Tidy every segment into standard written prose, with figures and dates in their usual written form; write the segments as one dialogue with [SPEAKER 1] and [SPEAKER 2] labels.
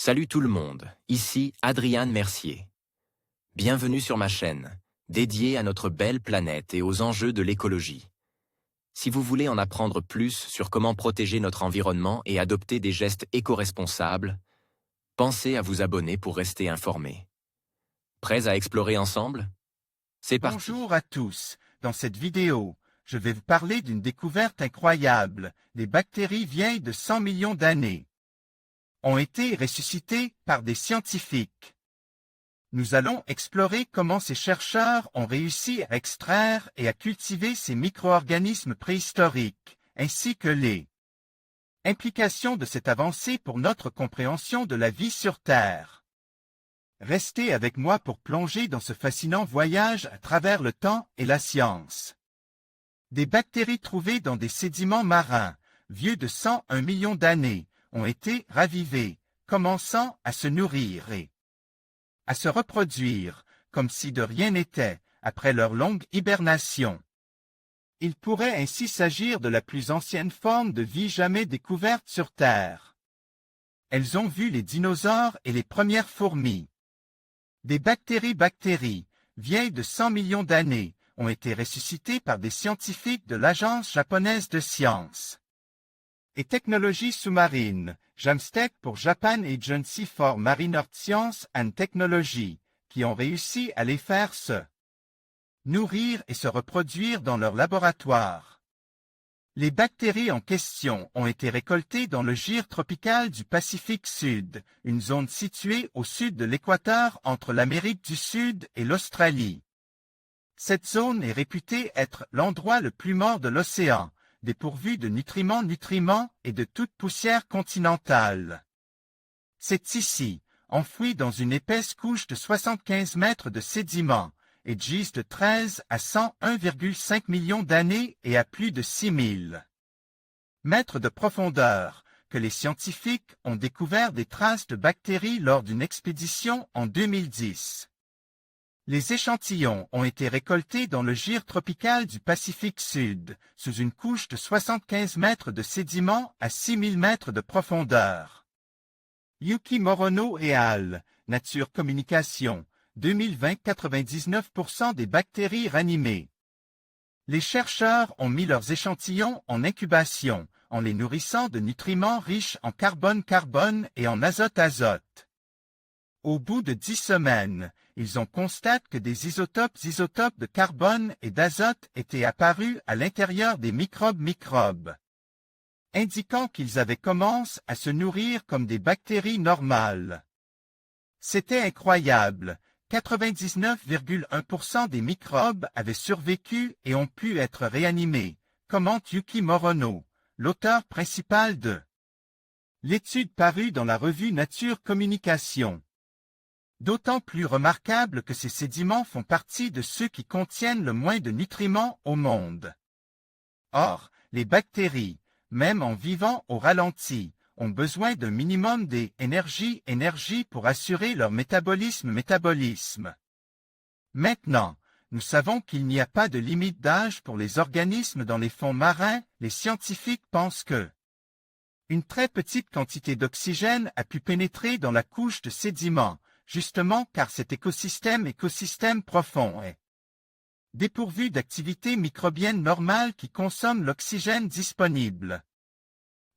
[SPEAKER 1] Salut tout le monde, ici Adrian Mercier. Bienvenue sur ma chaîne, dédiée à notre belle planète et aux enjeux de l'écologie. Si vous voulez en apprendre plus sur comment protéger notre environnement et adopter des gestes éco-responsables, pensez à vous abonner pour rester informé. Prêts à explorer ensemble? C'est parti.
[SPEAKER 2] Bonjour à tous. Dans cette vidéo, je vais vous parler d'une découverte incroyable. Les bactéries vieilles de 100 millions d'années ont été ressuscitées par des scientifiques. Nous allons explorer comment ces chercheurs ont réussi à extraire et à cultiver ces micro-organismes préhistoriques, ainsi que les implications de cette avancée pour notre compréhension de la vie sur Terre. Restez avec moi pour plonger dans ce fascinant voyage à travers le temps et la science. Des bactéries trouvées dans des sédiments marins, vieux de 101 millions d'années, ont été ravivées, commençant à se nourrir et à se reproduire, comme si de rien n'était, après leur longue hibernation. Il pourrait ainsi s'agir de la plus ancienne forme de vie jamais découverte sur Terre. Elles ont vu les dinosaures et les premières fourmis. Des bactéries, vieilles de 100 millions d'années, ont été ressuscitées par des scientifiques de l'Agence japonaise de sciences et technologies sous-marines, JAMSTEC pour Japan Agency for Marine Earth Science and Technology, qui ont réussi à les faire se nourrir et se reproduire dans leur laboratoire. Les bactéries en question ont été récoltées dans le gir tropical du Pacifique Sud, une zone située au sud de l'équateur entre l'Amérique du Sud et l'Australie. Cette zone est réputée être l'endroit le plus mort de l'océan, dépourvu de nutriments et de toute poussière continentale. C'est ici, enfoui dans une épaisse couche de 75 mètres de sédiments, et gisent de 13 à 101,5 millions d'années et à plus de 6000 mètres de profondeur, que les scientifiques ont découvert des traces de bactéries lors d'une expédition en 2010. Les échantillons ont été récoltés dans le gir tropical du Pacifique Sud, sous une couche de 75 mètres de sédiments à 6000 mètres de profondeur. Yuki Morono et al., Nature Communication, 2020 99% des bactéries ranimées. Les chercheurs ont mis leurs échantillons en incubation, en les nourrissant de nutriments riches en carbone et en azote. Au bout de 10 semaines, ils ont constaté que des isotopes de carbone et d'azote étaient apparus à l'intérieur des microbes, indiquant qu'ils avaient commencé à se nourrir comme des bactéries normales. C'était incroyable, 99,1% des microbes avaient survécu et ont pu être réanimés, commente Yuki Morono, l'auteur principal de l'étude parue dans la revue Nature Communication. D'autant plus remarquable que ces sédiments font partie de ceux qui contiennent le moins de nutriments au monde. Or, les bactéries, même en vivant au ralenti, ont besoin d'un minimum d'énergie pour assurer leur métabolisme. Maintenant, nous savons qu'il n'y a pas de limite d'âge pour les organismes dans les fonds marins. Les scientifiques pensent que une très petite quantité d'oxygène a pu pénétrer dans la couche de sédiments, justement car cet écosystème profond est dépourvu d'activités microbiennes normales qui consomment l'oxygène disponible.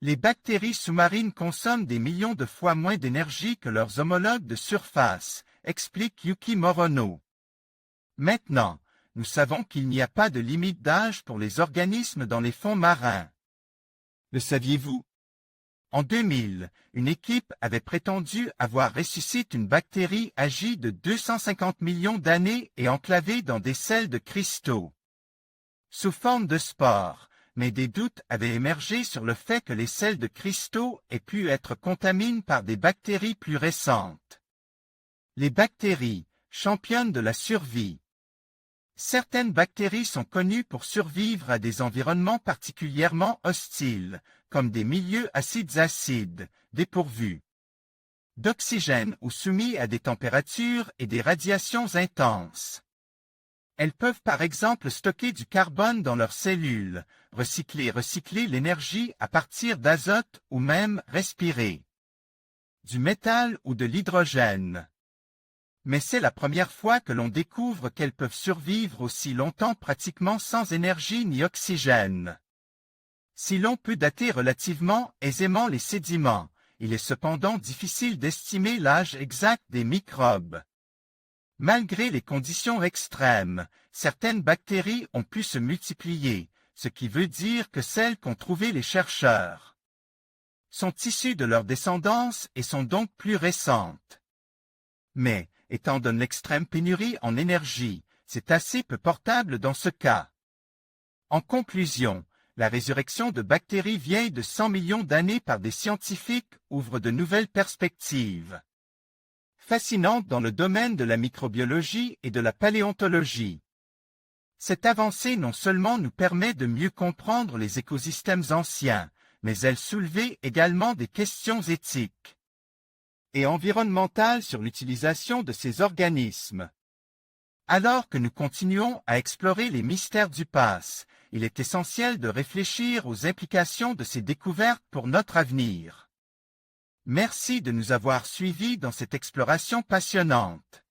[SPEAKER 2] Les bactéries sous-marines consomment des millions de fois moins d'énergie que leurs homologues de surface, explique Yuki Morono. Maintenant, nous savons qu'il n'y a pas de limite d'âge pour les organismes dans les fonds marins. Le saviez-vous? En 2000, une équipe avait prétendu avoir ressuscité une bactérie âgée de 250 millions d'années et enclavée dans des sels de cristaux sous forme de spores, mais des doutes avaient émergé sur le fait que les sels de cristaux aient pu être contaminés par des bactéries plus récentes. Les bactéries, championnes de la survie. Certaines bactéries sont connues pour survivre à des environnements particulièrement hostiles, comme des milieux acides dépourvus d'oxygène ou soumis à des températures et des radiations intenses. Elles peuvent par exemple stocker du carbone dans leurs cellules, recycler l'énergie à partir d'azote ou même respirer du métal ou de l'hydrogène. Mais c'est la première fois que l'on découvre qu'elles peuvent survivre aussi longtemps pratiquement sans énergie ni oxygène. Si l'on peut dater relativement aisément les sédiments, il est cependant difficile d'estimer l'âge exact des microbes. Malgré les conditions extrêmes, certaines bactéries ont pu se multiplier, ce qui veut dire que celles qu'ont trouvées les chercheurs sont issues de leur descendance et sont donc plus récentes. Mais, étant donné l'extrême pénurie en énergie, c'est assez peu portable dans ce cas. En conclusion, la résurrection de bactéries vieilles de 100 millions d'années par des scientifiques ouvre de nouvelles perspectives fascinantes dans le domaine de la microbiologie et de la paléontologie. Cette avancée non seulement nous permet de mieux comprendre les écosystèmes anciens, mais elle soulevait également des questions éthiques et environnementales sur l'utilisation de ces organismes. Alors que nous continuons à explorer les mystères du passé, il est essentiel de réfléchir aux implications de ces découvertes pour notre avenir. Merci de nous avoir suivis dans cette exploration passionnante.